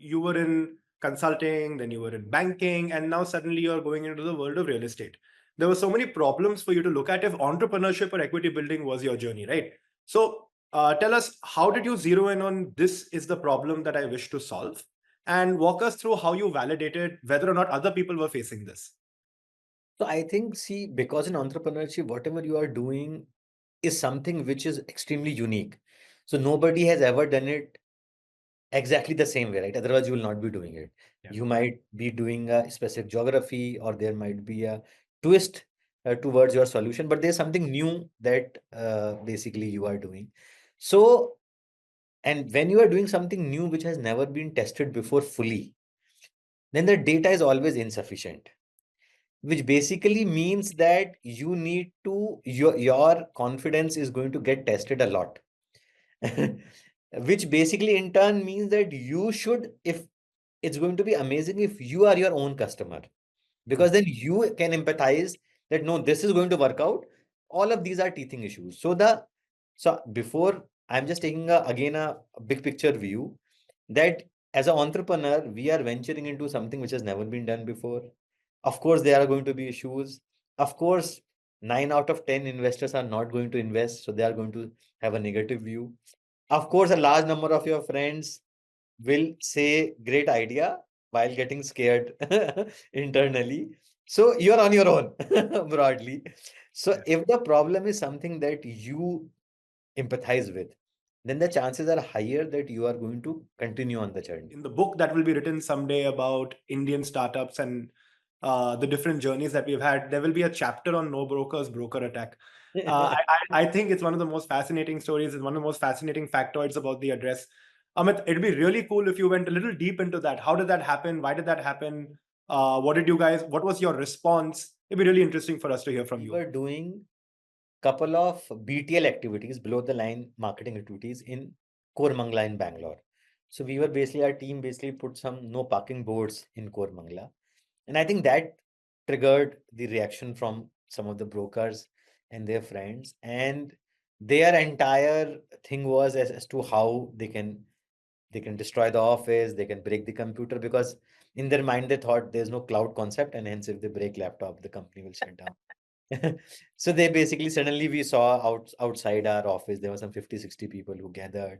you were in consulting, then you were in banking, and now suddenly you're going into the world of real estate. There were so many problems for you to look at if entrepreneurship or equity building was your journey, right? So tell us, how did you zero in on this is the problem that I wish to solve? And walk us through how you validated whether or not other people were facing this. So I think, see, because in entrepreneurship, whatever you are doing is something which is extremely unique. So nobody has ever done it exactly the same way, right? Otherwise, you will not be doing it. Yeah. You might be doing a specific geography, or there might be a twist towards your solution, but there's something new that basically you are doing. So, and when you are doing something new which has never been tested before fully, then the data is always insufficient, which basically means that you need to, your confidence is going to get tested a lot. Which basically in turn means that you should, if it's going to be amazing if you are your own customer, because then you can empathize that no, this is going to work out. All of these are teething issues. So before, I'm just taking again a big picture view, that as an entrepreneur, we are venturing into something which has never been done before. Of course, there are going to be issues. Of course, 9 out of 10 investors are not going to invest, so they are going to have a negative view. Of course, a large number of your friends will say great idea while getting scared internally. So you're on your own broadly. So Yeah. if the problem is something that you empathize with, then the chances are higher that you are going to continue on the journey. In the book that will be written someday about Indian startups and the different journeys that we've had, there will be a chapter on NoBroker's broker attack. I think it's one of the most fascinating stories. It's one of the most fascinating factoids about the address. Amit, it'd be really cool if you went a little deep into that. How did that happen? Why did that happen? What was your response? It'd be really interesting for us to hear from We you. were doing couple of BTL activities, below the line marketing activities, in Kormangla in Bangalore. So we were basically, our team basically put some no parking boards in Kormangla. And I think that triggered the reaction from some of the brokers and their friends. And their entire thing was as to how they can destroy the office, they can break the computer, because in their mind they thought there's no cloud concept, and hence if they break laptop, the company will shut down. So they basically, suddenly we saw outside our office there were some 50-60 people who gathered.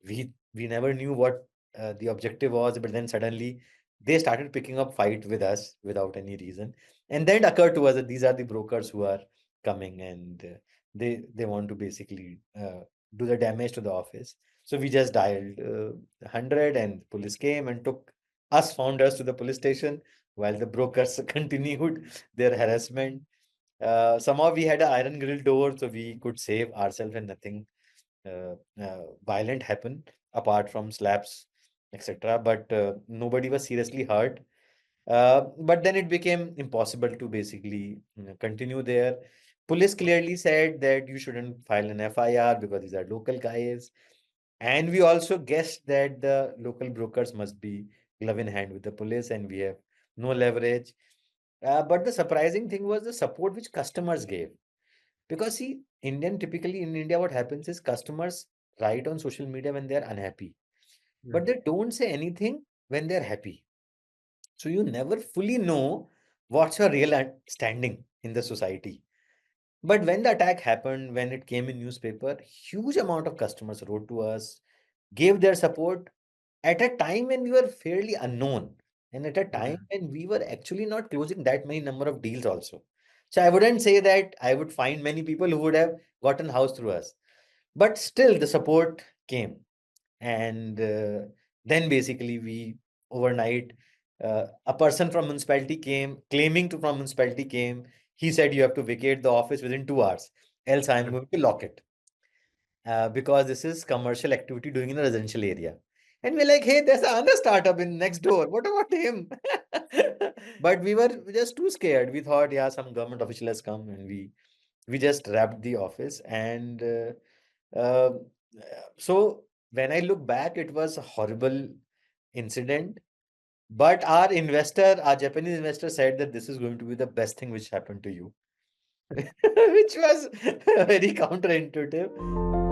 We never knew what the objective was, but then suddenly they started picking up fight with us without any reason. And then it occurred to us that these are the brokers who are coming, and they want to basically do the damage to the office. So we just dialed 100, and police came and took us founders to the police station, while the brokers continued their harassment. Somehow we had an iron grill door, so we could save ourselves, and nothing violent happened apart from slaps, etc. But nobody was seriously hurt. But then it became impossible to basically continue there. Police clearly said that you shouldn't file an FIR because these are local guys. And we also guessed that the local brokers must be glove in hand with the police, and we have no leverage. But the surprising thing was the support which customers gave. Because see, typically in India, what happens is customers write on social media when they are unhappy, but they don't say anything when they're happy. So you never fully know what's your real standing in the society. But when the attack happened, when it came in newspaper, huge amount of customers wrote to us, gave their support at a time when we were fairly unknown, and at a time when we were actually not closing that many number of deals also. So I wouldn't say that I would find many people who would have gotten house through us, but still the support came. And then basically we overnight, a person from municipality came, claiming to from municipality came. He said you have to vacate the office within 2 hours, else I'm going to lock it, because this is commercial activity doing in a residential area. And we're like, hey, there's another startup in next door. What about him? But we were just too scared. We thought, yeah, some government official has come, and we just wrapped the office. And so when I look back, it was a horrible incident. But our Japanese investor said that this is going to be the best thing which happened to you, which was very counterintuitive.